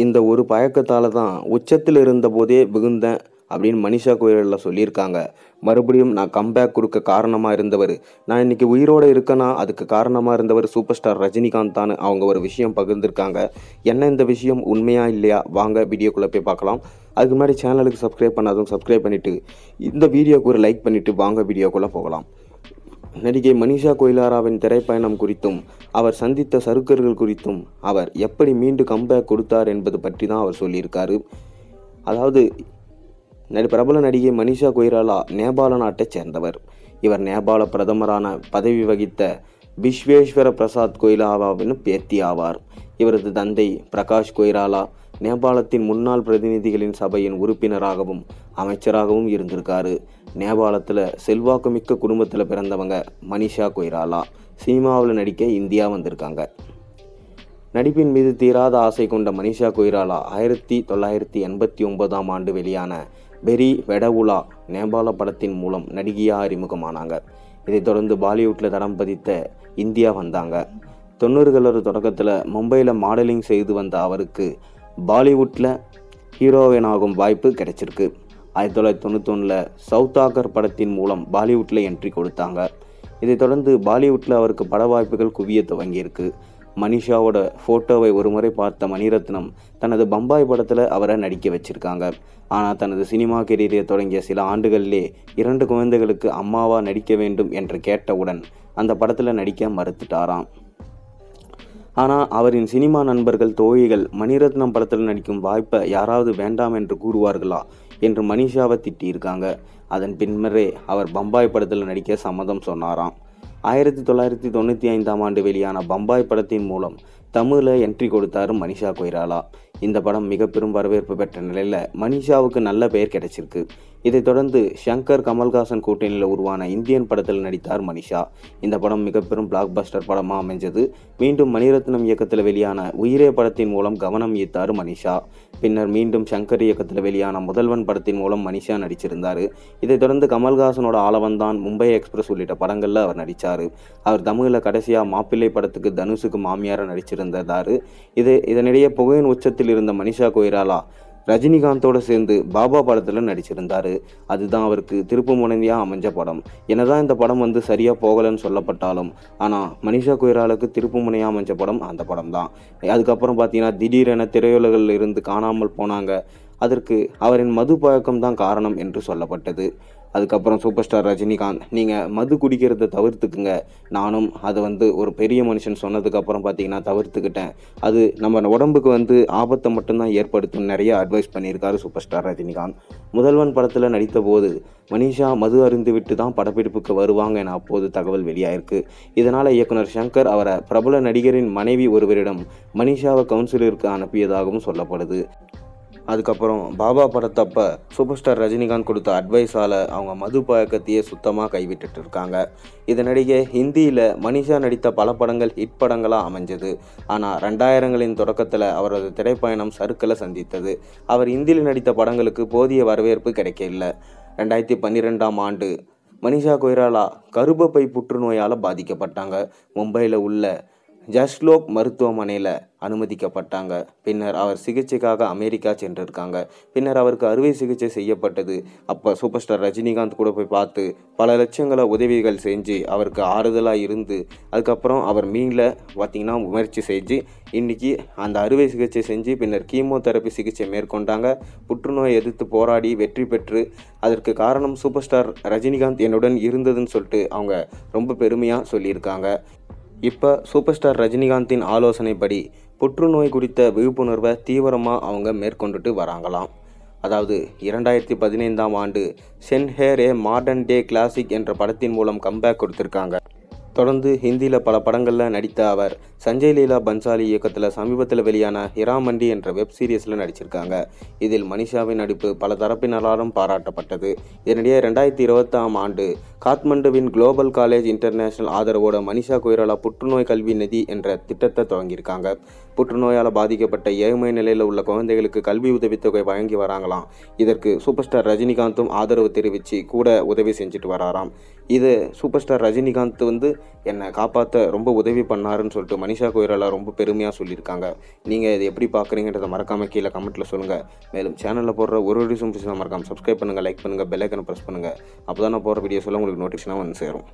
இந்த ஒரு பழக்கத்தால தான் உச்சத்தில் இருந்தபோதே விழுந்தேன் அப்படின்னு மனிஷா கொய்ராலா சொல்லியிருக்காங்க. மறுபடியும் நான் கம்பேக் கொடுக்க காரணமாக இருந்தவர், நான் இன்னைக்கு உயிரோடு இருக்கேன்னா அதுக்கு காரணமாக இருந்தவர் சூப்பர் ஸ்டார் ரஜினிகாந்த் தான் அவங்க ஒரு விஷயம் பகிர்ந்திருக்காங்க. என்ன இந்த விஷயம் உண்மையா இல்லையா, வாங்க வீடியோக்குள்ளே போய் பார்க்கலாம். அதுக்கு முன்னாடி சேனலுக்கு சப்ஸ்கிரைப் பண்ணாதும் சப்ஸ்கிரைப் பண்ணிவிட்டு இந்த வீடியோக்கு ஒரு லைக் பண்ணிவிட்டு வாங்க வீடியோக்குள்ளே போகலாம். நடிகை மனிஷா கொய்ராலாவின் திரைப்பயணம் குறித்தும் அவர் சந்தித்த சறுக்கல்கள் குறித்தும் அவர் எப்படி மீண்டும் கம்பேக் கொடுத்தார் என்பது பற்றி தான் அவர் சொல்லியிருக்காரு. அதாவது பிரபல நடிகை மனிஷா கொய்ராலா நேபாள நாட்டைச் சேர்ந்தவர். இவர் நேபாள பிரதமரான பதவி வகித்த விஸ்வேஸ்வர பிரசாத் கொய்ராலாவின் பேத்தி ஆவார். இவரது தந்தை பிரகாஷ் கொய்ராலா நேபாளத்தின் முன்னாள் பிரதிநிதிகளின் சபையின் உறுப்பினராகவும் அமைச்சராகவும் இருந்திருக்காரு. நேபாளத்தில் செல்வாக்குமிக்க குடும்பத்தில் பிறந்தவங்க மனிஷா கொய்ராலா சினிமாவில் நடிக்க இந்தியா வந்திருக்காங்க. நடிப்பின் மீது தீராத ஆசை கொண்ட மனிஷா கொய்ராலா 1989 ஆண்டு வெளியான பெரி வெடவுலா நேபாள படத்தின் மூலம் நடிகையாக அறிமுகமானாங்க. இதைத் தொடர்ந்து பாலிவுட்டில் தடம் பதித்த இந்தியா வந்தாங்க. 90களோட தொடக்கத்தில் மும்பையில் மாடலிங் செய்து வந்த அவருக்கு பாலிவுட்டில் ஹீரோயினாகும் வாய்ப்பு கிடைச்சிருக்கு. 1991 சவுத்தாக்கர் படத்தின் மூலம் பாலிவுட்டில் என்ட்ரி கொடுத்தாங்க. இதைத் தொடர்ந்து பாலிவுட்டில் அவருக்கு பட வாய்ப்புகள் குவிய துவங்கியிருக்கு. மனிஷாவோட ஃபோட்டோவை ஒரு முறை பார்த்த மணிரத்னம் தனது பம்பாய் படத்தில் அவரை நடிக்க வச்சிருக்காங்க. ஆனால் தனது சினிமா கெரியரை தொடங்கிய சில ஆண்டுகளிலே 2 குழந்தைகளுக்கு அம்மாவாக நடிக்க வேண்டும் என்று கேட்டவுடன் அந்த படத்தில் நடிக்க மறுத்துட்டாராம். ஆனால் அவரின் சினிமா நண்பர்கள் தோழிகள் மணிரத்னம் படத்தில் நடிக்கும் வாய்ப்பை யாராவது வேண்டாம் என்று கூறுவார்களா என்று மனிஷாவை திட்டியிருக்காங்க. அதன் பின்னரே அவர் பம்பாய் படத்தில் நடிக்க சம்மதம் சொன்னாராம். 1995 ஆண்டு வெளியான பம்பாய் படத்தின் மூலம் தமிழில் என்ட்ரி கொடுத்தாரு மனிஷா கொய்ராலா. இந்த படம் மிக பெரும் வரவேற்பு பெற்ற நிலையில் மனிஷாவுக்கு நல்ல பெயர் கிடைச்சிருக்கு. இதைத் தொடர்ந்து ஷங்கர் கமல்ஹாசன் கூட்டணியில் உருவான இந்தியன் படத்தில் நடித்தார் மனிஷா. இந்த படம் மிக பெரும் பிளாக் பஸ்டர் படமாக அமைஞ்சது. மீண்டும் மணிரத்னம் இயக்கத்தில் வெளியான உயிரே படத்தின் மூலம் கவனம் ஈர்த்தார் மனிஷா. பின்னர் மீண்டும் ஷங்கர் இயக்கத்தில் வெளியான முதல்வன் படத்தின் மூலம் மனிஷா நடிச்சிருந்தார். இதைத் தொடர்ந்து கமல்ஹாசனோட ஆளவந்தான், மும்பை எக்ஸ்பிரஸ் உள்ளிட்ட படங்களில் அவர் நடித்தார். அவர் தமிழில் கடைசியாக மாப்பிள்ளை படத்துக்கு தனுஷுக்கு மாமியாராக நடிச்சிருந்தார். இதனிடையே புகையின் உச்சத்தில் இருந்த மனிஷா கொய்ராலா ரஜினிகாந்தோடு சேர்ந்து பாபா படத்தில் நடிச்சிருந்தார். அதுதான் அவருக்கு திருப்பு முனையாக அமைஞ்ச படம். என்னதான் இந்த படம் சரியாக போகலைன்னு சொல்லப்பட்டாலும் ஆனால் மனிஷா கொய்ராலாவுக்கு திருப்பு முனையாக அமைஞ்ச படம் அந்த படம் தான். அதுக்கப்புறம் பார்த்தீங்கன்னா திடீரென திரையுலகில் இருந்து காணாமல் போனாங்க. அதற்கு அவரின் மது பழக்கம் தான் காரணம் என்று சொல்லப்பட்டது. அதுக்கப்புறம் சூப்பர் ஸ்டார் ரஜினிகாந்த், நீங்கள் மது குடிக்கிறத தவிர்த்துக்குங்க, நானும் அது ஒரு பெரிய மனுஷன் சொன்னதுக்கப்புறம் பார்த்தீங்கன்னா தவிர்த்துக்கிட்டேன், அது நம்ம உடம்புக்கு ஆபத்தை மட்டும்தான் ஏற்படுத்தும் நிறைய அட்வைஸ் பண்ணியிருக்காரு சூப்பர் ஸ்டார் ரஜினிகாந்த். முதல்வன் படத்தில் நடித்த போது மனிஷா மது அருந்து விட்டு தான் படப்பிடிப்புக்கு வருவாங்க என அப்போது தகவல் வெளியாயிருக்கு. இதனால் இயக்குனர் ஷங்கர் அவரை பிரபல நடிகரின் மனைவி ஒருவரிடம் மனிஷாவை கவுன்சிலருக்கு அனுப்பியதாகவும் சொல்லப்படுது. அதுக்கப்புறம் பாபா படத்தப்ப சூப்பர் ஸ்டார் ரஜினிகாந்த் கொடுத்த அட்வைஸால் அவங்க மது பழக்கத்தையே சுத்தமாக கைவிட்டுட்டு இருக்காங்க. இதனிடையே ஹிந்தியில் மனிஷா நடித்த பல படங்கள் ஹிட் படங்களாக அமைஞ்சது. ஆனால் 2000களின் தொடக்கத்தில் அவரது திரைப்பயணம் சறுக்கலை சந்தித்தது. அவர் ஹிந்தியில் நடித்த படங்களுக்கு போதிய வரவேற்பு கிடைக்கல. 2012 ஆண்டு மனிஷா கொய்ராலா கர்ப்பப்பை புற்றுநோயால் பாதிக்கப்பட்டாங்க. மும்பையில் உள்ள ஜஸ்லோக் மருத்துவமனையில் அனுமதிக்கப்பட்டாங்க. பின்னர் அவர் சிகிச்சைக்காக அமெரிக்கா சென்றிருக்காங்க. பின்னர் அவருக்கு அறுவை சிகிச்சை செய்யப்பட்டது. அப்போ சூப்பர் ஸ்டார் ரஜினிகாந்த் கூட போய் பார்த்து பல லட்சங்களை உதவிகள் செஞ்சு அவருக்கு ஆறுதலாக இருந்து அதுக்கப்புறம் அவர் பார்த்தீங்கன்னா முயற்சி செஞ்சு இன்றைக்கி அந்த அறுவை சிகிச்சை செஞ்சு பின்னர் கீமோதெரப்பி சிகிச்சை மேற்கொண்டாங்க. புற்றுநோயை எதிர்த்து போராடி வெற்றி பெற்று அதற்கு காரணம் சூப்பர் ஸ்டார் ரஜினிகாந்த் என்னுடன் இருந்ததுன்னு சொல்லிட்டு அவங்க ரொம்ப பெருமையாக சொல்லியிருக்காங்க. இப்போ சூப்பர் ஸ்டார் ரஜினிகாந்தின் ஆலோசனைப்படி புற்றுநோய் குறித்த விழிப்புணர்வை தீவிரமாக அவங்க மேற்கொண்டுட்டு வராங்களாம். அதாவது 2015 ஆண்டு சென்ஹேர் ஏ மாடர்ன் டே கிளாசிக் என்ற படத்தின் மூலம் கம்பேக் கொடுத்துருக்காங்க. தொடர்ந்து ஹிந்தியில் பல படங்களில் நடித்த அவர் சஞ்சய் லீலா பன்சாலி இயக்கத்தில் சமீபத்தில் வெளியான ஹிராமண்டி என்ற வெப் சீரிஸில் நடிச்சிருக்காங்க. இதில் மனிஷாவின் நடிப்பு பல தரப்பினராலும் பாராட்டப்பட்டது. இதனிடையே 2020 ஆண்டு காத்மண்டுவின் குளோபல் காலேஜ் இன்டர்நேஷனல் ஆதரவோட மனிஷா கொய்ராலா புற்றுநோய் கல்வி நிதி என்ற திட்டத்தை துவங்கியிருக்காங்க. புற்றுநோயால் பாதிக்கப்பட்ட ஏழ்மை நிலையில் உள்ள குழந்தைகளுக்கு கல்வி உதவித்தொகை வழங்கி வராங்களாம். இதற்கு சூப்பர் ஸ்டார் ரஜினிகாந்தும் ஆதரவு தெரிவித்து கூட உதவி செஞ்சுட்டு வராராம். இது சூப்பர் ஸ்டார் ரஜினிகாந்த் என்னை காப்பாற்ற ரொம்ப உதவி பண்ணாருன்னு சொல்லிட்டு மனிஷா கொய்ராலா ரொம்ப பெருமையாக சொல்லியிருக்காங்க. நீங்கள் இதை எப்படி பார்க்குறீங்கன்றதை மறக்காமல் கீழே கமெண்ட்டில் சொல்லுங்கள். மேலும் சேனலில் போடுற ஒரு வீடியோஸும் மறக்காமல் சப்ஸ்கிரைப் பண்ணுங்கள், லைக் பண்ணுங்கள், பெல் ஐக்கனை ப்ரெஸ் பண்ணுங்கள். அப்போ தான் நான் போடுற வீடியோஸ் எல்லாம் உங்களுக்கு நோட்டிஃபிகேஷனாக வந்து சேரும்.